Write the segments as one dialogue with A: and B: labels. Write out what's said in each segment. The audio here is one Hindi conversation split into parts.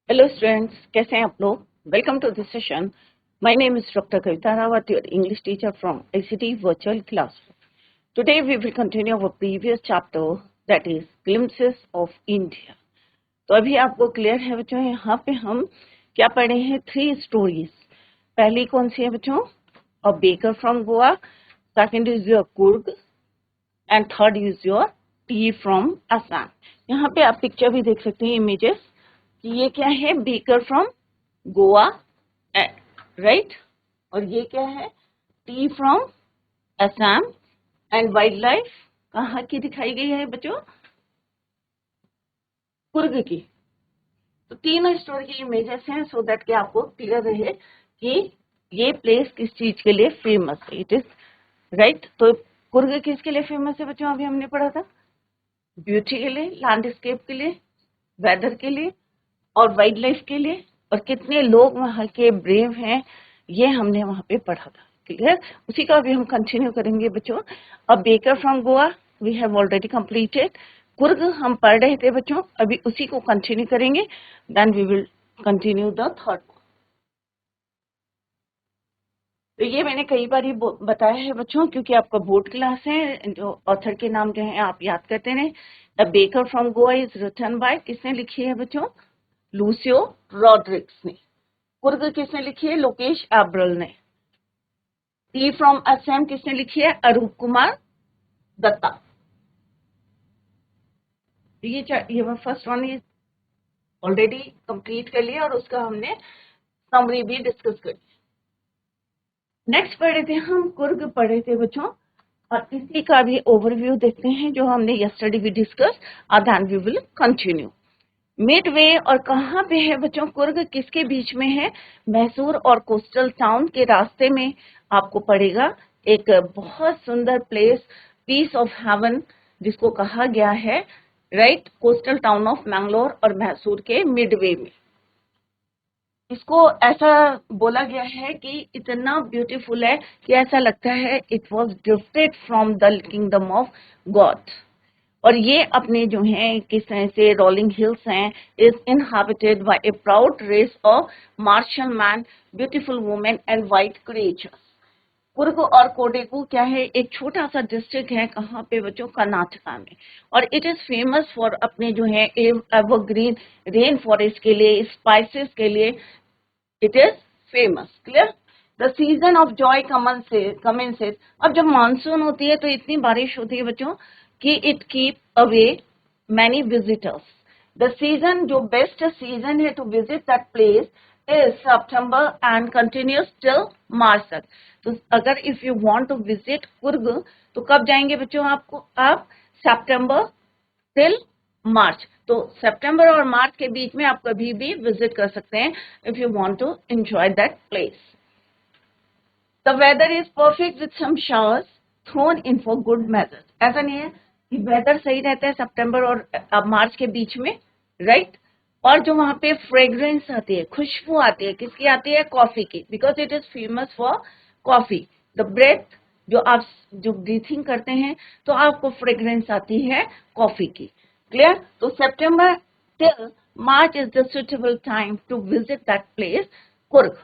A: Hello students, कैसे हैं आप लोग? Welcome to this session. My name is Dr. Kavita Rawat, your English teacher from ICT Virtual Classroom. Today we will continue our previous chapter, that is Glimpses of India. तो अभी आपको क्लियर है बच्चों, यहाँ पे हम क्या पढ़े हैं? 3 स्टोरीज. पहली कौन सी है बच्चों? A baker from Goa. Second is your Kurg. And third is your tea from Assam. यहाँ पे आप पिक्चर भी देख सकते हैं, इमेजेस, कि ये क्या है? Baker from Goa, right. और ये क्या है? T from Assam. And wild life कहाँ की दिखाई गई है बच्चों? कुर्ग की. तो तीनों स्टोरी की इमेजेस हैं, सो दैट कि आपको क्लियर रहे कि ये प्लेस किस चीज के लिए फेमस है. It is right. तो कुर्ग किसके लिए फेमस है बच्चों? अभी हमने पढ़ा था ब्यूटी के लिए, लैंडस्केप के लिए, वेदर के लिए और वाइल्ड लाइफ के लिए. और कितने लोग वहाँ के ब्रेव हैं, ये हमने वहाँ पे पढ़ा था. क्लियर? उसी का अभी हम कंटिन्यू करेंगे बच्चों. अब baker from Goa we have already completed. Coorg हम पढ़ रहे थे बच्चों, अभी उसी को कंटिन्यू करेंगे. Then we will continue the third. तो ये मैंने कई बार ही बताया है बच्चों, क्योंकि आपका बोर्ड क्लास है, जो ऑथर के नाम जो है आप याद करते रहे. The baker from Goa is written by, किसने लिखी है बच्चों? लूसियो रॉड्रिक्स ने. कुर्ग किसने लिखी है? लोकेश एब्रल ने. टी फ्रॉम असम किसने लिखी है? अरूप कुमार दत्ता. ये first one is already complete कर लिया और उसका हमने समरी भी डिस्कस कर लिया. नेक्स्ट पढ़े थे हम, कुर्ग पढ़े थे बच्चों, और इसी का भी ओवरव्यू देखते हैं जो हमने यस्टरडे भी discuss. Then we will continue. Midway और कहाँ पे है बच्चों कुर्ग? किसके बीच में है? मैसूर और कोस्टल टाउन के रास्ते में आपको पड़ेगा. एक बहुत सुंदर प्लेस, पीस ऑफ हेवन जिसको कहा गया है, right. Coastal town of Mangalore और मैसूर के मिडवे में. इसको ऐसा बोला गया है कि इतना ब्यूटीफुल है कि ऐसा लगता है it was gifted from the kingdom of God. और ये अपने जो हैं किस तरह से रोलिंग हिल्स हैं, is inhabited by a proud race of martial man, beautiful women and white creatures. Coorg और कोडेगु क्या है? एक छोटा सा डिस्ट्रिक्ट है. कहाँ पे बच्चों? कर्नाटका में. और इट इज फेमस फॉर अपने जो है एवरग्रीन रेन फॉरेस्ट के लिए, स्पाइसेस के लिए it is famous. Clear? The season of Joy commences. अब जब मानसून होती है तो इतनी बारिश होती है बच्चों कि it keep away many visitors. The season, जो बेस्ट सीजन है to visit that place, is September and continues till March तक. तो अगर if you want to visit Coorg तो कब जाएंगे बच्चों? आप सितंबर टिल मार्च. तो सितंबर और मार्च के बीच में आप कभी भी विजिट कर सकते हैं if you want to enjoy that place. The weather is perfect with some showers thrown in for good measure. ऐसा नहीं है कि वेदर सही रहता है सितंबर और मार्च के बीच में, राइट. और जो वहां पे फ्रेग्रेंस आती है, खुशबू आती है, किसकी आती है? कॉफी की, because it is famous for coffee. The breath, जो ब्रीथिंग करते हैं तो आपको फ्रेग्रेंस आती है कॉफी की. क्लियर? तो September till March is the suitable time to visit that place Coorg.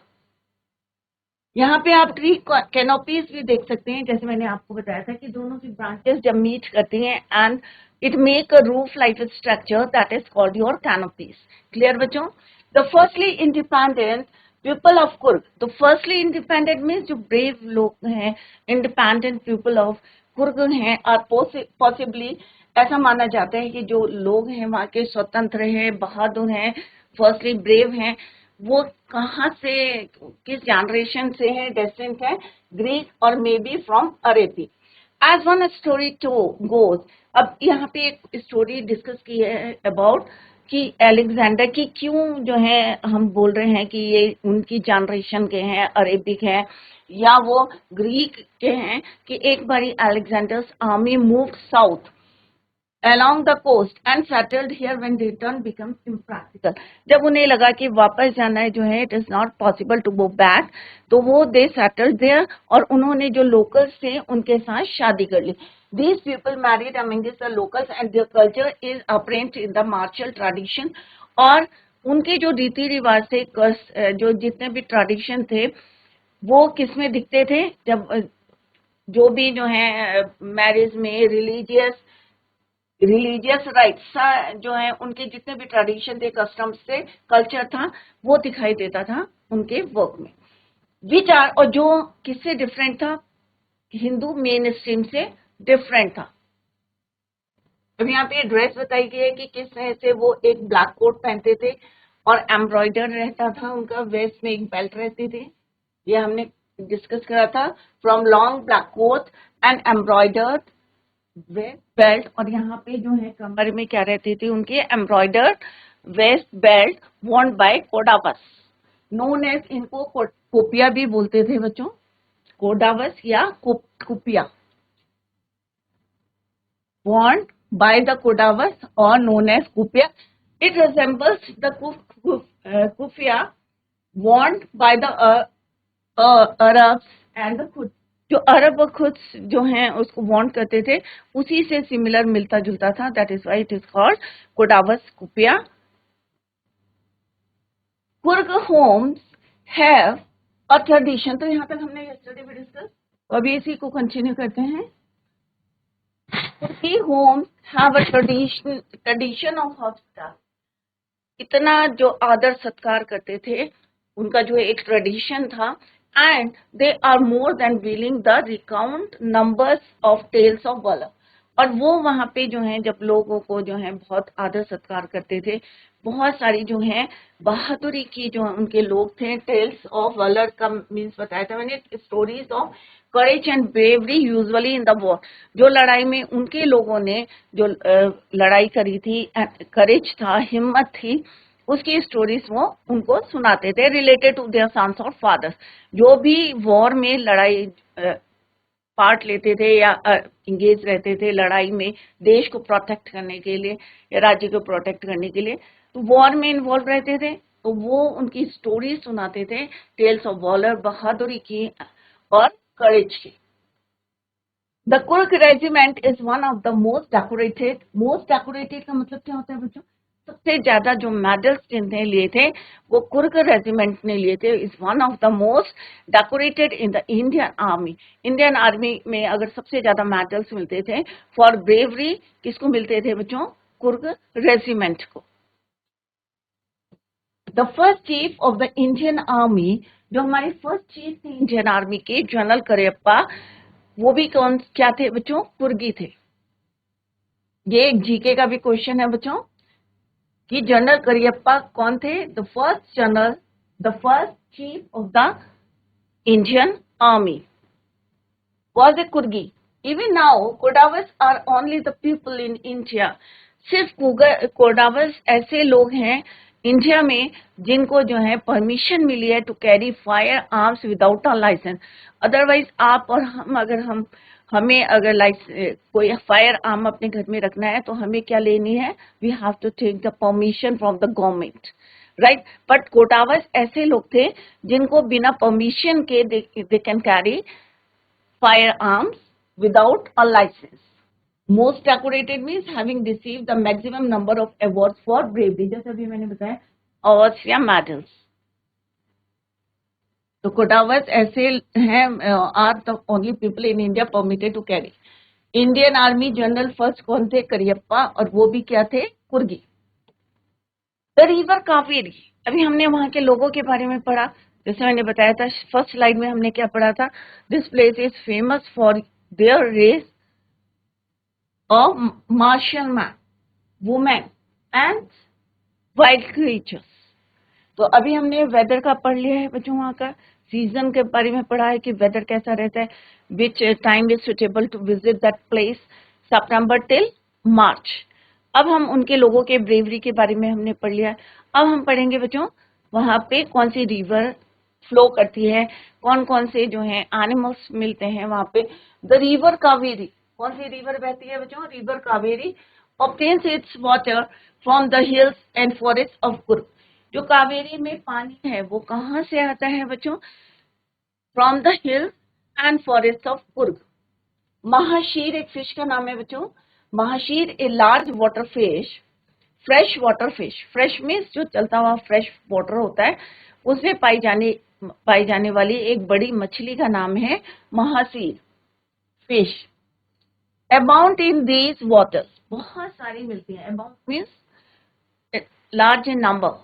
A: यहाँ पे आप ट्री कैनोपीज भी देख सकते हैं, जैसे मैंने आपको बताया था कि दोनों की ब्रांचेस जब मीट करती हैं and it make a roof like structure that is called your canopies. Clear बच्चों? The firstly independent people of Coorg. तो फर्स्टली इंडिपेंडेंट मीन्स जो ब्रेव लोग हैं, इंडिपेंडेंट पीपल ऑफ कुर्ग हैं, और पॉसिबली ऐसा माना जाता है कि जो लोग हैं वहाँ के स्वतंत्र हैं, बहादुर हैं, फर्स्टली ब्रेव हैं, वो कहाँ से, किस जनरेशन से है, डेसेंट है? ग्रीक और may be from Arabia. As one story to goes. अब यहाँ पे एक स्टोरी डिस्कस की है अबाउट कि अलेक्जेंडर की क्यों जो है हम बोल रहे हैं कि ये उनकी जनरेशन के हैं, अरेबिक हैं या वो ग्रीक के हैं, कि एक बारी Alexander's army move south along the coast and settled here when return becomes impractical. जब उन्हें लगा कि वापस जाना है जो है, it is not possible to go back, तो वो they settled there और उन्होंने जो locals थे उनके साथ शादी कर ली. These people married among the locals and their culture is apparent in the martial tradition. और उनके जो रीति रिवाज थे, जो जितने भी ट्रेडिशन थे, वो किस में दिखते थे? जब जो भी जो है मैरिज में रिलीजियस राइट्स जो है, उनके जितने भी ट्रेडिशन थे, कस्टम्स थे, कल्चर था, वो दिखाई देता था उनके वर्क में। विचार, और जो किससे डिफरेंट था? हिंदू मेन स्ट्रीम से डिफरेंट था। अब यहाँ पे ड्रेस बताई गई है कि किस तरह से वो एक ब्लैक कोट पहनते थे और एम्ब्रॉयडर रहता था उनका, वेस्ट में एक बेल्ट रहती थी, ये हमने डिस्कस करा था। From long black coat and embroidered waist belt, और यहाँ पे जो है कमर में क्या रहती थी उनकी? Embroidered waist belt worn by Kodavas, known as, इनको कुपिया भी बोलते थे बच्चों, कोडावस या कुपिया, worn by the Kodavas or known as Kufia. It resembles the Kufia worn by the Arabs and the Khud. जो अरब और खुद जो हैं उसको वॉन्ट करते थे, उसी से सिमिलर मिलता जुलता था, that is why it is called Kodavas kupya. Coorg homes have a tradition, तो यहाँ तक हमने यस्टरडे भी डिस्कस, अभी इसी को कंटिन्यू करते हैं। Kurki homes have a tradition of hospitality. इतना जो आदर सत्कार करते थे, उनका जो एक ट्रेडिशन था, and they are more than willing the recount numbers of tales of valour. और वो वहां पे जो है जब लोगों को जो है बहुत आदर सत्कार करते थे, बहुत सारी जो है बहादुरी की जो उनके लोग थे, टेल्स ऑफ वलर का मीन्स बताया था मैंने, stories of courage and bravery usually in the war, जो लड़ाई में उनके लोगों ने जो लड़ाई करी थी, करेज था, हिम्मत थी, उसकी स्टोरीज वो उनको सुनाते थे, रिलेटेड टू देयर सन्स और फादर्स। जो भी वॉर में लड़ाई पार्ट लेते थे या इंगेज रहते थे लड़ाई में, देश को प्रोटेक्ट करने के लिए या राज्य को प्रोटेक्ट करने के लिए, तो वॉर में इन्वॉल्व रहते थे, तो वो उनकी स्टोरी सुनाते थे, टेल्स ऑफ वॉलर, बहादुरी की और करेज की। The Coorg regiment is one of the most decorated का मतलब क्या होता है बच्चों? सबसे ज्यादा जो मेडल्स जिनने लिए थे वो कुर्ग रेजिमेंट ने लिए थे, is one of the most decorated in the Indian army. Indian army में अगर सबसे ज्यादा मेडल्स मिलते थे फॉर ब्रेवरी, किसको मिलते थे बच्चों? कुर्ग रेजिमेंट को। The first chief of the Indian army, जो हमारे फर्स्ट चीफ थे इंडियन आर्मी के, जनरल करियप्पा, वो भी क्या थे बच्चों? कुर्गी थे। ये एक जीके का भी क्वेश्चन है बच्चों कि जनरल करियप्पा कौन थे? The first chief of the Indian army was a Kurgi. Even now, Kodavas are only the people in India. सिर्फ कोडावस ऐसे लोग हैं इंडिया में जिनको जो है परमिशन मिली है to carry fire arms without a licence. Otherwise आप और हम अगर हमें अगर कोई फायर आर्म अपने घर में रखना है तो हमें क्या लेनी है? We have to take the permission from the government, right. But Kodavas ऐसे लोग थे जिनको बिना परमिशन के they can carry firearms without a license. Most decorated means having received the maximum number of awards for bravery. जैसे अभी मैंने बताया awards या medals. तो कोडावस ऐसे हैं, are the only people in India permitted to carry. Indian army general first कौन थे? करियप्पा, और वो भी क्या थे? कुर्गी। द रिवर कावेरी, अभी हमने वहां के लोगों के बारे में पढ़ा, जैसे मैंने बताया था फर्स्ट स्लाइड में हमने क्या पढ़ा था? This place is famous for their race of martial man, women and wild creatures. तो अभी हमने वेदर का पढ़ लिया है बच्चों, वहां का सीजन के बारे में पढ़ा है कि वेदर कैसा रहता है, which time is suitable to visit that place, September till March. अब हम उनके लोगों के ब्रेवरी के बारे में हमने पढ़ लिया। अब हम पढ़ेंगे बच्चों वहां पे कौन सी रिवर फ्लो करती है, कौन कौन से जो है एनिमल्स मिलते हैं वहां पे। द रिवर कावेरी, कौन सी रिवर बहती है बच्चों? River Kaveri obtains it's water from the hills and forest of Coorg. जो कावेरी में पानी है वो कहाँ से आता है बच्चों? From the hills and forest of Coorg. Mahseer एक फिश का नाम है बच्चों। Mahseer a large water fish fresh water fish, fresh means जो चलता हुआ फ्रेश वाटर होता है, उसमें पाई जाने वाली एक बड़ी मछली का नाम है mahseer fish. Abound in these waters, बहुत सारी मिलती है, abound means large in number.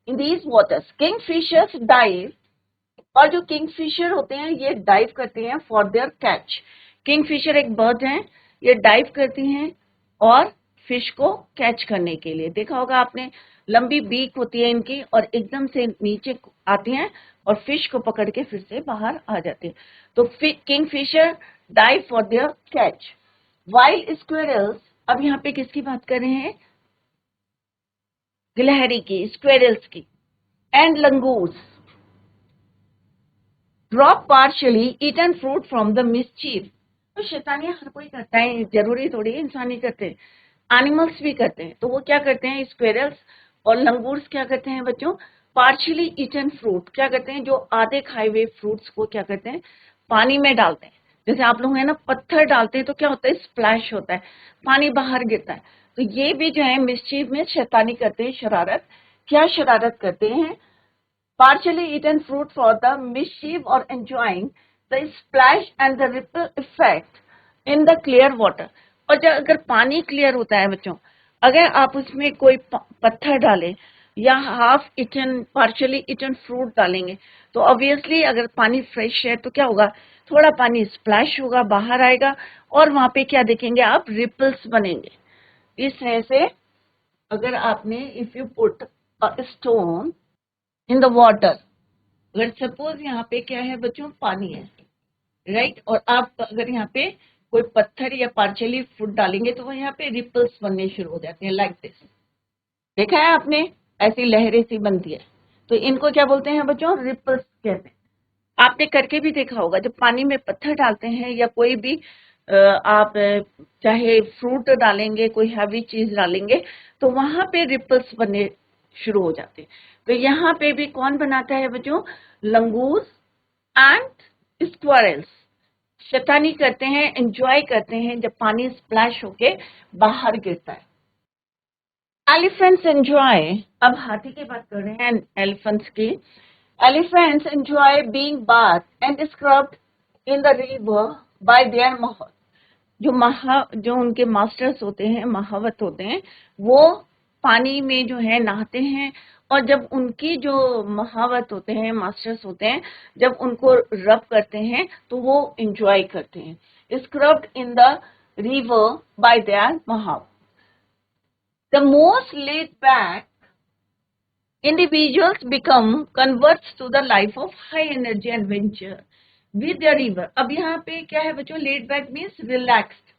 A: In these waters kingfishers dive, और जो किंगफिशर होते हैं ये डाइव करते हैं फॉर देयर कैच। किंगफिशर एक बर्ड है, ये डाइव करती हैं और फिश को कैच करने के लिए। देखा होगा आपने, लंबी बीक होती है इनकी और एकदम से नीचे आती हैं और फिश को पकड़ के फिर से बाहर आ जाते हैं। तो Kingfisher dive for their catch. Wild squirrels, अब यहाँ पे किसकी बात कर रहे हैं? गिलहरी की, स्क्विरल्स की। And langurs drop partially eaten fruit from the mischief. तो शैतानियां हर कोई करता है, जरूरी थोड़ी इंसान ही करते हैं, एनिमल्स भी करते हैं। तो वो क्या करते हैं, स्क्वेरल्स और लंगूर्स क्या करते हैं बच्चों? पार्शियली ईटन फ्रूट, क्या करते हैं, जो आधे खाए हुए फ्रूट्स को क्या करते हैं, पानी में डालते हैं। जैसे आप लोग है ना पत्थर डालते हैं तो क्या होता है, स्प्लैश होता है, पानी बाहर गिरता है। तो ये भी जो है मिसचीफ में शैतानी करते हैं, शरारत। क्या शरारत करते हैं? Partially eaten fruit for the mischief or enjoying the splash and the ripple effect in the clear water। और जब अगर पानी क्लियर होता है बच्चों, अगर आप उसमें कोई पत्थर डालें या half eaten partially eaten fruit डालेंगे तो ऑब्वियसली अगर पानी फ्रेश है तो क्या होगा, थोड़ा पानी स्प्लैश होगा, बाहर आएगा और वहां पे क्या देखेंगे आप, रिपल्स बनेंगे। इस तरह से अगर आपने if you put a stone in the water, अगर सपोज यहाँ पे क्या है बच्चों, पानी है, राइट, और आप अगर यहाँ पे कोई पत्थर या पार्शियली फ्रूट डालेंगे तो वो यहाँ पे रिपल्स बनने शुरू हो जाते हैं, लाइक दिस। देखा है आपने, ऐसी लहरें सी बनती है। तो इनको क्या बोलते हैं बच्चों, रिपल्स कहते हैं। आपने करके भी देखा होगा, जब पानी में पत्थर डालते हैं या कोई भी आप चाहे फ्रूट डालेंगे, कोई हैवी चीज डालेंगे तो वहां पे रिपल्स बनने शुरू हो जाते हैं। तो यहाँ पे भी कौन बनाता है बच्चों, लंगूर एंड स्क्वायरल्स शैतानी करते हैं, एंजॉय करते हैं जब पानी स्प्लैश होके बाहर गिरता है। एलिफेंट्स एंजॉय, अब हाथी की बात कर रहे हैं, एलिफेंट्स की। Elephants enjoy being bath and scrubbed in the river by their mahout. जो उनके मास्टर्स होते हैं, महावत होते हैं, वो पानी में जो है नहाते हैं और जब उनकी जो महावत होते हैं, मास्टर्स होते हैं, जब उनको रब करते हैं तो वो एंजॉय करते हैं। Scrubbed in the river by their mahout. The most laid back individuals become converts to the life of high energy adventure with their river। अब यहाँ पे क्या है बच्चों, laid back means relaxed,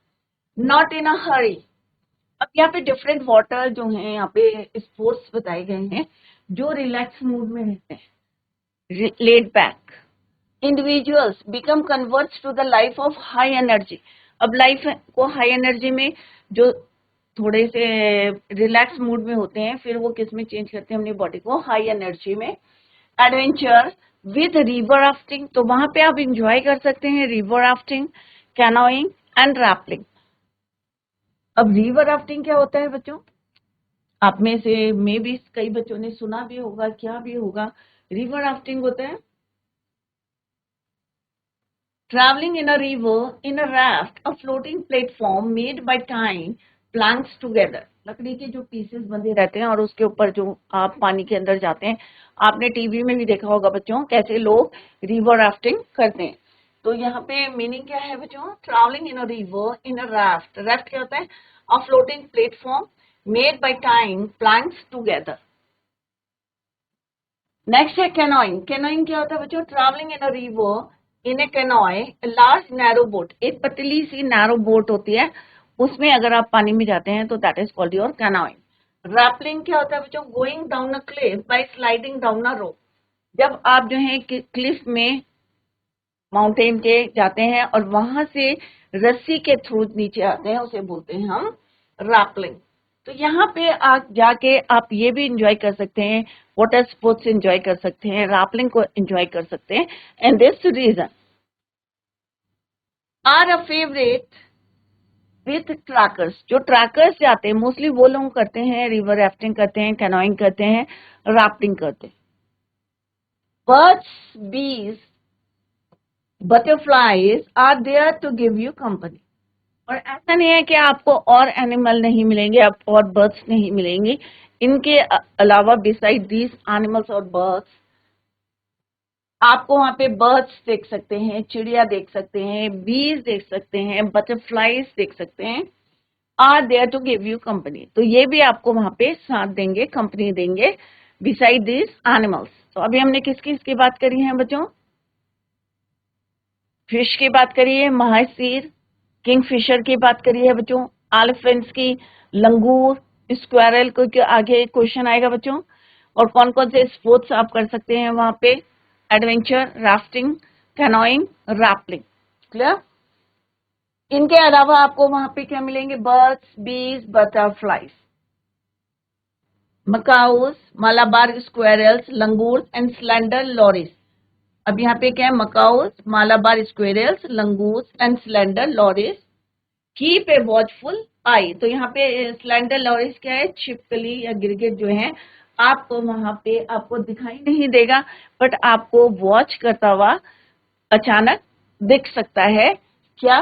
A: not in a hurry. अब यहाँ पे डिफरेंट वाटर जो है, यहाँ पे स्पोर्ट्स बताए गए हैं जो रिलैक्स मूड में रहते हैं। Laid back individuals become converts to the life of high energy. अब लाइफ को हाई एनर्जी में, जो थोड़े से रिलैक्स मूड में होते हैं, फिर वो किस में चेंज करते हैं अपनी बॉडी को, हाई एनर्जी में। एडवेंचर विद रिवर राफ्टिंग, तो वहां पे आप इंजॉय कर सकते हैं river rafting, canoeing and rappelling. अब रिवर राफ्टिंग क्या होता है बच्चों, आप में से मे भी कई बच्चों ने सुना भी होगा, क्या भी होगा। रिवर राफ्टिंग होता है traveling in a river in a raft, a floating platform made by tying planks together। लकड़ी के जो पीसेस बंधे रहते हैं और उसके ऊपर जो आप पानी के अंदर जाते हैं। आपने टीवी में भी देखा होगा बच्चों कैसे लोग रिवर राफ्टिंग करते हैं। तो यहाँ पे मीनिंग क्या है बच्चों, travelling in a river in a raft. Raft क्या होता है, a floating platform made by tying planks together. Next है कैनोइंग। कैनोइंग क्या होता है बच्चों, travelling in a river in a canoe, large narrow boat. एक पतली सी नैरो बोट होती है, उसमें अगर आप पानी में जाते हैं तो that is called your canoeing. Rappelling क्या होता है बच्चों, going down a cliff by sliding down a rope. जब आप जो है क्लिफ में, माउंटेन के जाते हैं और वहां से रस्सी के थ्रू नीचे आते हैं, उसे बोलते हैं हम रैपलिंग। तो यहाँ पे आप जाके आप ये भी इंजॉय कर सकते हैं, वाटर स्पोर्ट्स इंजॉय कर सकते हैं, रैपलिंग को इंजॉय कर सकते हैं। And this region are a favourite with trekkers. जो ट्रैकर्स जाते हैं मोस्टली वो लोग करते हैं, रिवर राफ्टिंग करते हैं, कैनोइंग करते हैं, राफ्टिंग करते हैं। Birds, bees, butterflies are there to give you company. और ऐसा नहीं है कि आपको और एनिमल नहीं मिलेंगे, आप और बर्ड्स नहीं मिलेंगे। इनके अलावा बिसाइड दीज एनिमल्स और बर्ड्स, आपको वहां पे बर्ड्स देख सकते हैं, चिड़िया देख सकते हैं, बीज देख सकते हैं, बटरफ्लाईज देख सकते हैं, are there to give you company. तो ये भी आपको वहां पे साथ देंगे, कंपनी देंगे बिसाइड दिस एनिमल्स। तो अभी हमने किस किस की बात करी है बच्चों? फिश की बात करी है, महासीर, किंगफिशर की बात करी है बच्चों, एलिफेंट्स की, लंगूर, स्क्वायरल को के आगे क्वेश्चन आएगा बच्चों। और कौन कौन से स्पोर्ट्स आप कर सकते हैं वहां पे? Adventure, rafting, canoeing, rappelling. Clear? इनके अलावा आपको वहां पे क्या मिलेंगे? Birds, bees, butterflies, macaws, Malabar squirrels, langurs and slender lorises. अब यहाँ पे क्या है? Macaws, Malabar squirrels, langurs and slender lorises. Keep a watchful eye. तो यहाँ पे स्लेंडर लॉरीज क्या है? छिपकली या गिरगिट जो है, आपको वहां पे आपको दिखाई नहीं देगा, बट आपको वॉच करता हुआ अचानक दिख सकता है। क्या?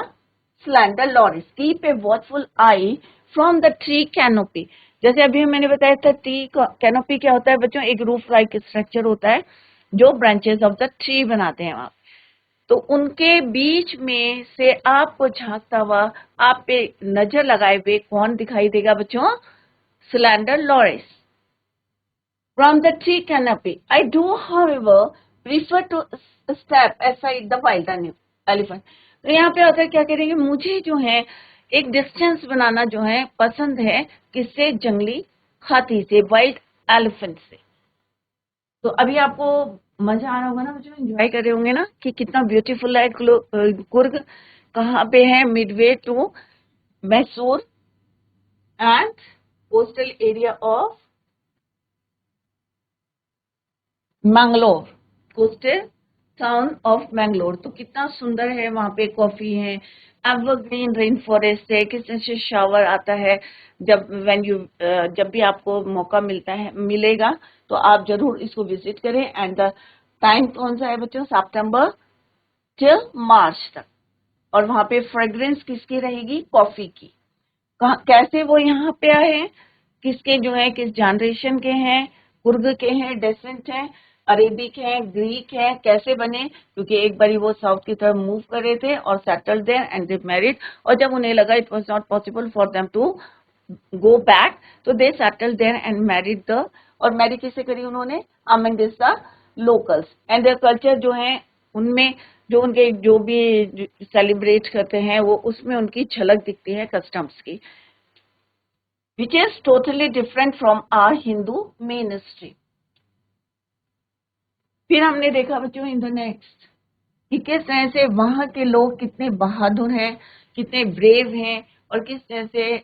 A: Slender lorises. Keep a watchful I from the tree canopy. जैसे अभी मैंने बताया था, ट्री कैनोपी क्या होता है बच्चों? एक रूफ लाइक स्ट्रक्चर होता है जो ब्रांचेस ऑफ द ट्री बनाते हैं वहां। तो उनके बीच में से आपको झांकता हुआ, आप पे नजर लगाए हुए कौन दिखाई देगा बच्चों? Slender lorries from the tree canopy. I do however prefer to step aside the wild elephant. तो यहाँ पे होता है, क्या करेंगे? मुझे जो है एक डिस्टेंस बनाना जो है पसंद है, किससे? जंगली हाथी से, वाइल्ड एलिफेंट से। तो अभी आपको मजा आ रहा होगा ना बच्चों, एंजॉय कर रहे होंगे ना कि कितना ब्यूटीफुल है कुर्ग। कहाँ पे है? Midway to Mysore and coastal area of Mangalore, coastal town of Mangalore. तो कितना सुंदर है, वहां पे कॉफी है, एवरग्रीन रेन फॉरेस्ट है, किस तरह से शावर आता है। जब भी आपको मौका मिलता है, मिलेगा, तो आप जरूर इसको विजिट करें। एंड द टाइम कौन सा है बच्चों? सितंबर टिल मार्च तक। और वहां पे फ्रेग्रेंस किसकी रहेगी? कॉफी की। कैसे वो यहाँ पे आए हैं, किसके जो है, किस जनरेशन के हैं? कुर्ग के हैं, डेसेंट हैं, अरेबिक हैं, ग्रीक हैं। कैसे बने? क्योंकि एक बारी वो साउथ की तरफ मूव कर रहे थे और settle there and they married. और जब उन्हें लगा it was not possible for them to go back, तो they settle there and married the. और मैरी किसे करी उन्होंने? Among this the locals and their culture जो है, उनमें जो उनके जो भी सेलिब्रेट करते हैं, वो उसमें उनकी झलक दिखती है कस्टम्स की, which is totally different from our Hindu mainstream। फिर हमने देखा बच्चों इन द नेक्स्ट कि किस तरह से वहां के लोग कितने बहादुर हैं, कितने ब्रेव हैं, और किस तरह से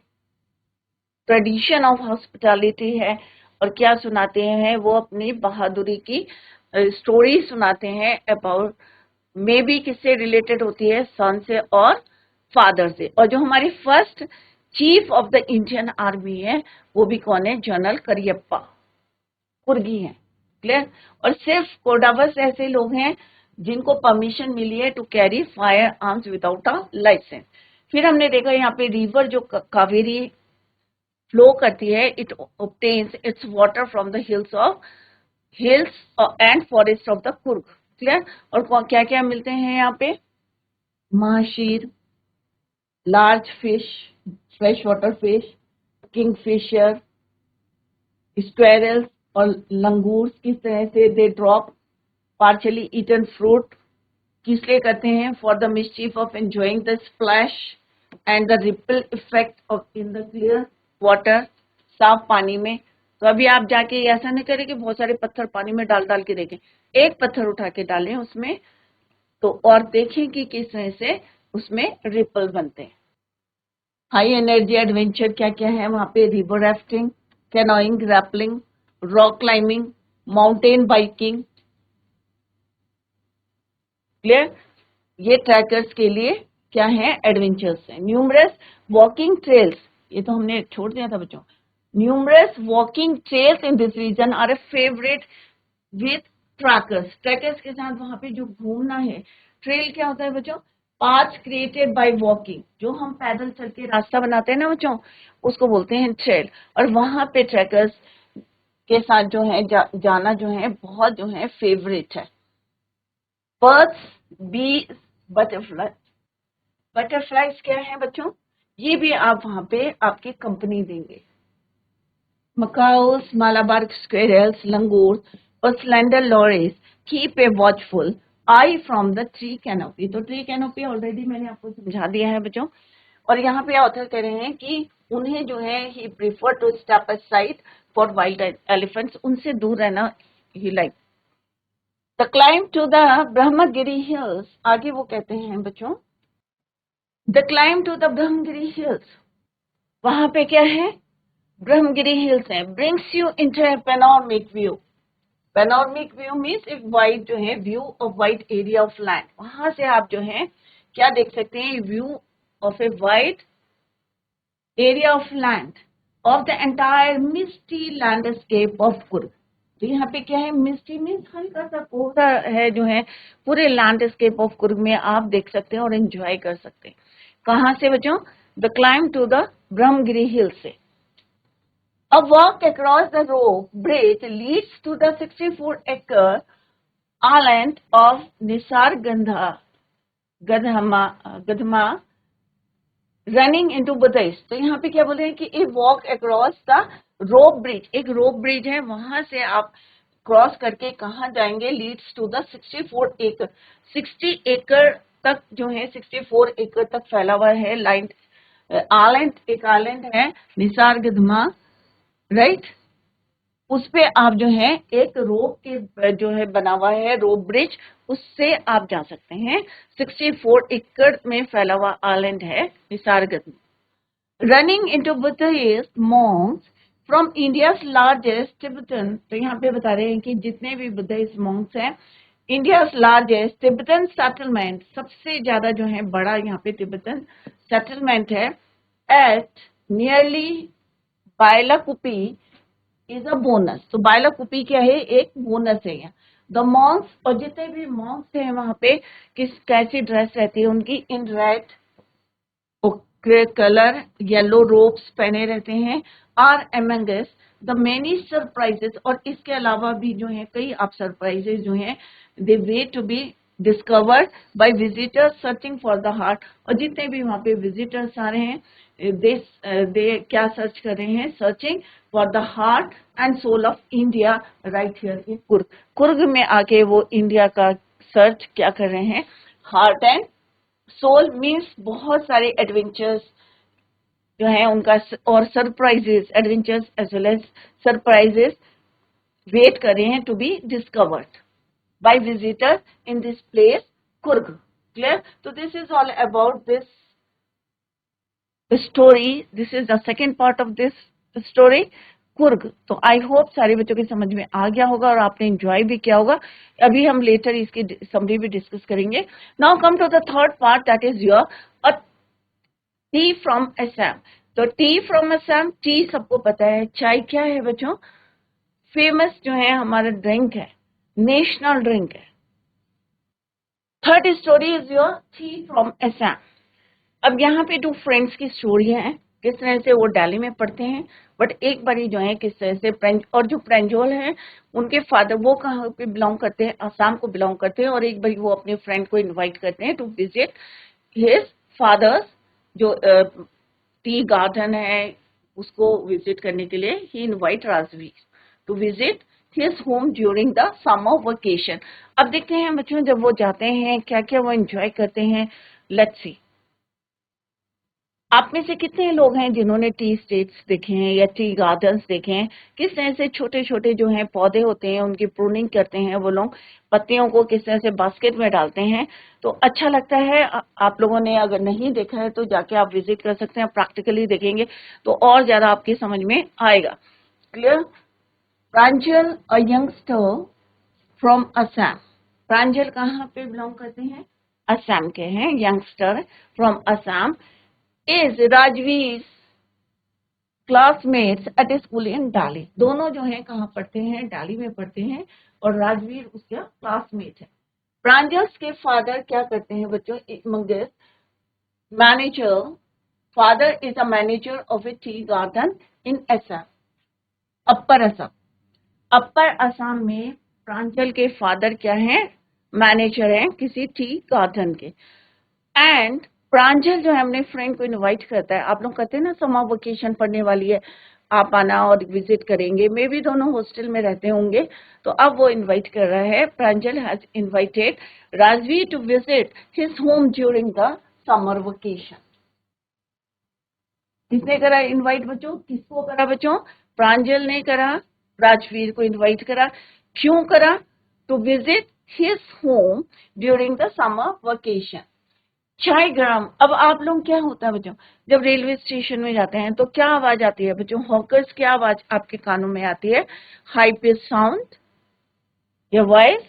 A: ट्रेडिशन ऑफ हॉस्पिटैलिटी है, और क्या सुनाते हैं वो अपनी बहादुरी की स्टोरी सुनाते हैं अबाउट, मे बी किससे रिलेटेड होती है? सन से और फादर से। और जो हमारी first chief of the Indian army है, वो भी कौन है? जनरल करियप्पा, कुर्गी हैं। क्लियर? और सिर्फ कोडावस ऐसे लोग हैं जिनको परमिशन मिली है to carry fire arms without a licence. फिर हमने देखा यहाँ पे रिवर जो कावेरी फ्लो करती है, it obtains its water from the hills and forest of the Coorg. Clear? और क्या क्या मिलते हैं यहाँ पे? Mahseer, large fish, fresh water fish, kingfisher, squirrels और लंगूर्स। किस तरह से they drop partially eaten fruit, किस लिए करते हैं? For the mischief of enjoying the splash and the ripple effect of in the clear water, साफ पानी में। तो अभी आप जाके ऐसा नहीं करें कि बहुत सारे पत्थर पानी में डाल डाल के देखें, एक पत्थर उठा के डालें उसमें, तो और देखें कि किस तरह से उसमें रिपल बनते हैं। हाई एनर्जी एडवेंचर क्या क्या है वहां पे? River rafting, canoeing, rappelling, rock climbing, mountain biking. Clear? ये ट्रैकर्स के लिए क्या है, एडवेंचर्स है। न्यूमरस वॉकिंग ट्रेल्स, ये तो हमने छोड़ दिया था बच्चों। Numerous walking trails in this region are a favourite with trekkers, trekkers के साथ वहां पे जो घूमना है। ट्रेल क्या होता है बच्चों, पाथ क्रिएटेड बाय वॉकिंग, जो हम पैदल चल के रास्ता बनाते हैं ना बच्चों, उसको बोलते हैं ट्रेल। और वहां पे ट्रैकर्स के साथ जो है जाना जो है बहुत जो है फेवरेट है। बर्ड्स, बीज, बटरफ्लाई, बटरफ्लाईज क्या है बच्चों, ये भी आप वहां पे आपकी कंपनी देंगे। Macaws, Malabar squirrels, langurs और slender lories keep a watchful eye from the tree canopy। तो ट्री कैनोपी ऑलरेडी मैंने आपको समझा दिया है बच्चों। और यहाँ पे ऑथर कह रहे हैं कि उन्हें जो है he prefer to step aside for wild elephants, उनसे दूर रहना ही like. The climb to the Brahmagiri hills, आगे वो कहते हैं बच्चों, the climb to the Brahmagiri hills, वहां पे क्या है, ब्रह्मगिरी हिल्स है, brings you into a panoramic view. Panoramic view means एक वाइड जो है view of wide area of land, वहां से आप जो है क्या देख सकते हैं, view of a wide area of land of the entire misty landscape of Coorg. तो यहाँ पे क्या है, मिस्टी मीन्स हल्का सा कोहरा है जो है पूरे लैंडस्केप ऑफ कुर्ग में आप देख सकते हैं और एंजॉय कर सकते हैं। कहाँ से बच्चों, the climb to the Brahmagiri hill से। A walk across the rope bridge leads to the 64-acre island of Nisargandha Gadhama running into Buddhist। तो यहाँ पे क्या बोल रहे हैं कि a walk across the rope bridge, एक rope bridge है, वहां से आप क्रॉस करके कहाँ जाएंगे, लीड्स टू द 64 एकड़, 60 एकड़ तक जो है 64 एकड़ तक फैला हुआ है लैंड आइलैंड, एक आइलैंड है निसारगंधा, राइट। उस पे आप जो है एक रोप के जो है बना हुआ है रोप ब्रिज, उससे आप जा सकते हैं। 64 एकड़ में फैला हुआ आइलैंड है Nisargadhama. Running into Buddhist monks from India's largest Tibetan, तो यहाँ पे बता रहे हैं कि जितने भी बुद्धिस्ट मॉन्क्स हैं, इंडियाज लार्जेस्ट टिबेटन सेटलमेंट, सबसे ज्यादा जो है बड़ा यहाँ पे टिबेटन सेटलमेंट है, at nearly Bylakuppe is a bonus. तो बायलाकुपी क्या है, एक बोनस है यहाँ। द मॉन्क्स, और जितने भी मॉन्क्स हैं वहां पे कैसी ड्रेस रहती है उनकी, in red colour yellow robes पहने रहते हैं। Are amongst the many surprises, और इसके अलावा भी जो है कई आप सरप्राइजेस जो हैं they wait to be discovered by visitors searching for the heart. और जितने भी वहां पे विजिटर्स आ रहे हैं दे क्या सर्च कर रहे हैं, searching for the heart and soul of India right here in Coorg. Coorg में आके वो इंडिया का सर्च क्या कर रहे हैं, हार्ट एंड सोल मीन्स बहुत सारे एडवेंचर्स जो है उनका, और surprises, adventures as well as surprises wait कर रहे हैं to be discovered by visitor in this place Coorg. Clear? तो this is all about this story, this is the second part of this story Coorg. तो आई होप सारे बच्चों के समझ में आ गया होगा और आपने एंजॉय भी किया होगा। अभी हम लेटर इसकी समरी भी डिस्कस करेंगे। Now come to the third part, that is your a tea from Assam. तो टी फ्रॉम असम, टी सबको पता है, चाय क्या है बच्चों, फेमस जो है हमारा ड्रिंक है, नेशनल ड्रिंक है। Third story is your T from Assam. अब यहाँ पे दो फ्रेंड्स की स्टोरी है, किस तरह से वो दिल्ली में पढ़ते हैं, बट एक बारी जो है किस तरह से और जो प्रेंजोल है उनके फादर वो कहाँ पे बिलोंग करते हैं, आसाम को बिलोंग करते हैं। और एक बारी वो अपने फ्रेंड को इनवाइट करते हैं टू विजिट हिज फादर्स जो टी गार्डन है उसको विजिट करने के लिए। He invite Rajveer to visit his home during the summer vacation. अब देखते हैं बच्चों जब वो जाते हैं क्या क्या वो एंजॉय करते हैं। लेट्स सी, आप में से कितने लोग हैं जिन्होंने टी स्टेट्स देखे हैं या टी गार्डन्स देखे हैं, किस तरह से छोटे छोटे जो हैं पौधे होते हैं उनकी प्रूनिंग करते हैं वो लोग, पत्तियों को किस तरह से बास्केट में डालते हैं। तो अच्छा लगता है। आप लोगों ने अगर नहीं देखा है तो जाके आप विजिट कर सकते हैं, प्रैक्टिकली देखेंगे तो और ज्यादा आपकी समझ में आएगा। Clear? Pranjal a youngster from Assam. Pranjal कहाँ पे बिलोंग करते हैं, असम के हैं, youngster from Assam, is Rajveer classmates at a school in Delhi. दोनों जो है कहाँ पढ़ते हैं, डाली में पढ़ते हैं, और राजवीर उसका क्लासमेट है। प्रांजल के फादर क्या करते हैं बच्चों, Mangesh manager, father is a manager of a tea garden in Assam, upper Assam. Upper Assam में प्रांजल के फादर क्या है, मैनेजर हैं किसी टी गार्डन के। एंड प्रांजल जो है अपने फ्रेंड को इनवाइट करता है। आप लोग कहते हैं ना समर वेकेशन पढ़ने वाली है, आप आना और विजिट करेंगे, मे भी दोनों हॉस्टल में रहते होंगे, तो अब वो इनवाइट कर रहा है। Pranjal has invited Rajveer to visit his home during the summer vacation. किसने करा इनवाइट बच्चों, किसको करा बच्चों, प्रांजल ने करा, राजवीर को इनवाइट करा। क्यों करा, to visit his home during the summer vacation. चाय गरम। अब आप लोग क्या होता है बच्चों, जब रेलवे स्टेशन में जाते हैं तो क्या आवाज आती है बच्चों, हॉकर्स की आवाज आपके कानों में आती है, हाई पिच साउंड या वॉइस,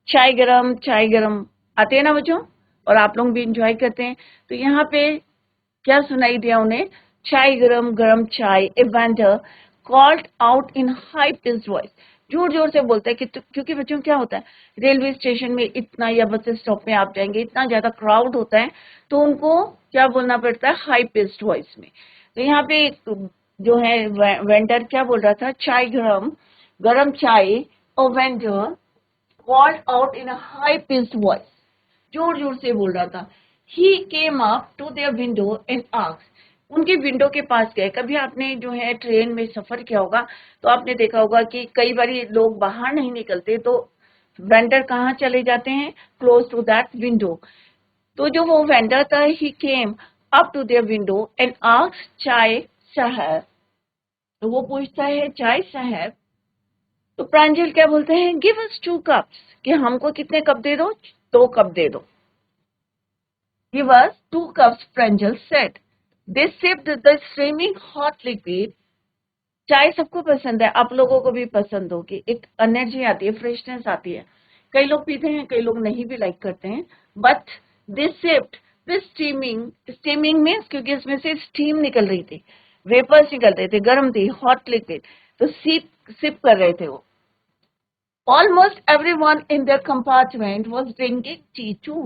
A: चाय गरम आते हैं ना बच्चों, और आप लोग भी इंजॉय करते हैं। तो यहाँ पे क्या सुनाई दिया उन्हें, चाय गरम, गरम चाय। A vendor called out in high pitched voice, जोर जोर से बोलता है कि क्योंकि बच्चों क्या होता है, रेलवे स्टेशन में इतना, या बस स्टॉप में आप जाएंगे, इतना ज्यादा क्राउड होता है, तो उनको क्या बोलना पड़ता है, हाई पिच्ड वॉइस में। तो यहाँ पे जो है वेंडर क्या बोल रहा था, चाय गरम, गरम चाय। और vendor called out in a high pitched voice, जोर जोर से बोल रहा था। He came up to their window and asked, उनके विंडो के पास गए। कभी आपने जो है ट्रेन में सफर किया होगा तो आपने देखा होगा कि कई बार लोग बाहर नहीं निकलते, तो वेंडर कहाँ चले जाते हैं, क्लोज टू दैट विंडो। तो जो वो वेंडर था, he came up to their window and asked chai sahib, तो वो पूछता है चाय साहब। तो प्रांजल क्या बोलते हैं, गिव अस 2 कप्स, कि हमको कितने कप दे दो, 2 कप दे दो। Give us 2 cups, Pranjal said. They sipped the streaming hot liquid. चाय सबको पसंद है, आप लोगों को भी पसंद होगी, एक एनर्जी आती है, फ्रेशनेस आती है। कई लोग पीते हैं, कई लोग नहीं भी लाइक करते हैं, but they sipped with steaming. Steaming means क्योंकि इसमें से स्टीम निकल रही थी, वेपर्स निकल रहे थे, गर्म थी, हॉट लिक्विड, तो सिप कर रहे थे वो। Almost everyone in their compartment was drinking tea too.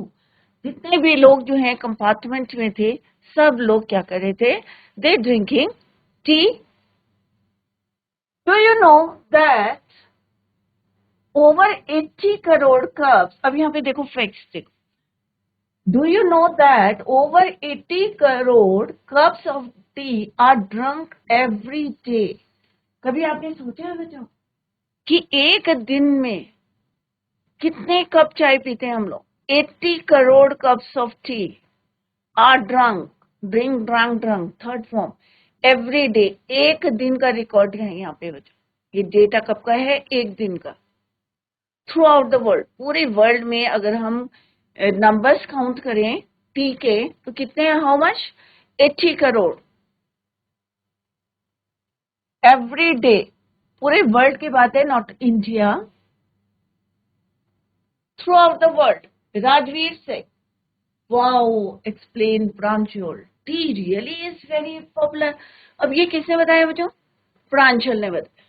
A: जितने भी लोग जो हैं कंपार्टमेंट में थे, सब लोग क्या कर रहे थे, they drinking tea. Do you know that over 80 crore cups, अब यहाँ पे देखो facts देखो, do you know that over 80 crore cups of tea are drunk every day? कभी आपने सोचा है बच्चों कि एक दिन में कितने कप चाय पीते हैं हम लोग, 80 crore cups of tea are drunk, drunk third form every day. एक दिन का रिकॉर्ड है यहाँ पे बच्चों, ये डेटा कब का है, एक दिन का। थ्रू आउट द वर्ल्ड, पूरे वर्ल्ड में अगर हम नंबर्स काउंट करें टी के, तो कितने हैं, how much, 80 crore every day. पूरे वर्ल्ड की बात है, not India, throughout the world. Rajveer said, wow, explained Pranjal. Tea really is very popular. अब ये किसने बताया बच्चों, प्रांशल ने बताया,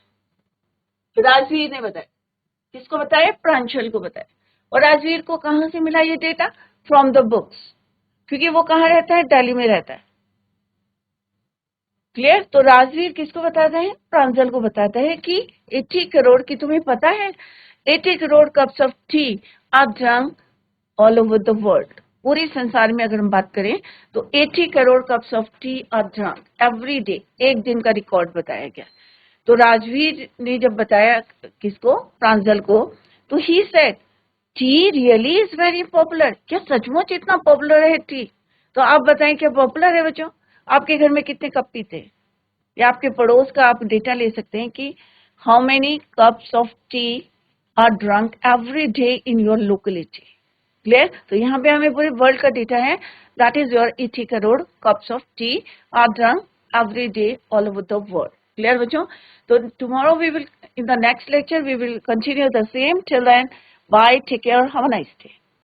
A: राजवीर ने बताया। किसको बताया, प्रांशल को बताया। और राजवीर को कहां से मिला ये डेटा, फ्रॉम द बुक्स, क्योंकि वो कहाँ रहता है, दिल्ली में रहता है। क्लियर। तो राजवीर किसको बताता है, प्रांजल को बताता है कि 80 करोड़ की, तुम्हें पता है 80 crore cups of tea are drunk all over the world. पूरे संसार में अगर हम बात करें तो 80 crore cups of tea are drunk every day, एक दिन का रिकॉर्ड बताया गया। तो राजवीर ने जब बताया किसको, प्रांजल को, तो he said T really is very popular, क्या सचमुच इतना पॉपुलर है टी। तो आप बताएं क्या पॉपुलर है बच्चों, आपके घर में कितने कप पीते हैं, या आपके पड़ोस का आप डेटा ले सकते हैं कि how many cups of tea are drunk every day in your locality. Clear. तो यहाँ पे हमें पूरे वर्ल्ड का डेटा है, that is your 80 crore cups of tea are drunk every day all over the world. Clear बच्चों। तो tomorrow we will, in the next lecture we will continue the same. Till then, bye, take care, have a nice day.